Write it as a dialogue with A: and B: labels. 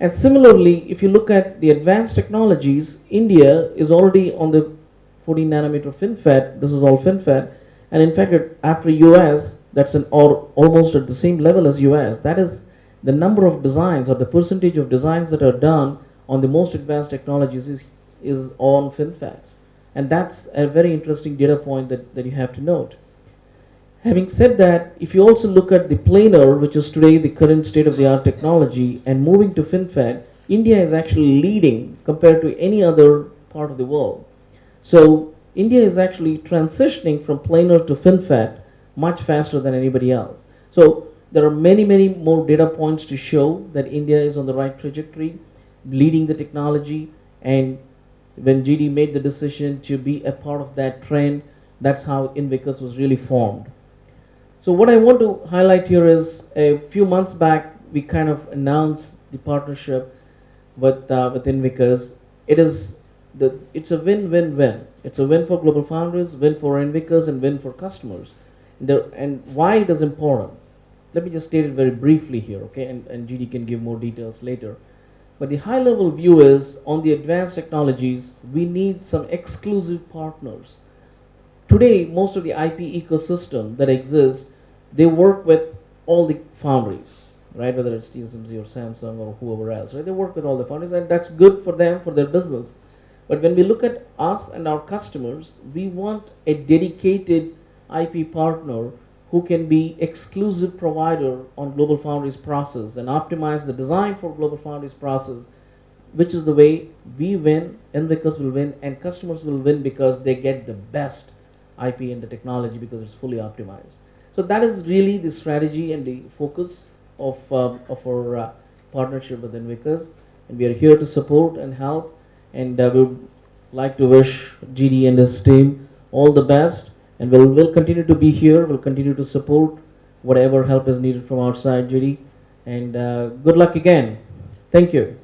A: And similarly, if you look at the advanced technologies, India is already on the 14 nanometer FinFET. This is all FinFET, and in fact, after US, that's or almost at the same level as US. That is the number of designs or the percentage of designs that are done on the most advanced technologies is on FinFETs, and that's a very interesting data point that you have to note. Having said that, if you also look at the planar, which is today the current state of the art technology, and moving to FinFET, India is actually leading compared to any other part of the world. So India is actually transitioning from planar to FinFET much faster than anybody else. So there are many, many more data points to show that India is on the right trajectory, leading the technology, and when GD made the decision to be a part of that trend, that's how Invicus was really formed. So what I want to highlight here is a few months back we kind of announced the partnership with Invicus. It's a win-win-win. It's a win for GlobalFoundries, win for Invicus, and win for customers. And why it is important? Let me just state it very briefly here, okay? And GD can give more details later. But the high-level view is on the advanced technologies, we need some exclusive partners. Today, most of the IP ecosystem that exists, they work with all the foundries, right? Whether it's TSMC or Samsung or whoever else, right? They work with all the foundries, and that's good for them, for their business. But when we look at us and our customers, we want a dedicated IP partner who can be exclusive provider on GlobalFoundries process and optimize the design for GlobalFoundries process, which is the way we win, Invicus will win, and customers will win because they get the best IP and the technology because it's fully optimized. So that is really the strategy and the focus of our partnership with Invicus, and we are here to support and help, and we would like to wish GD and his team all the best, and we'll continue to be here, we'll continue to support whatever help is needed from outside, GD, and good luck again. Thank you.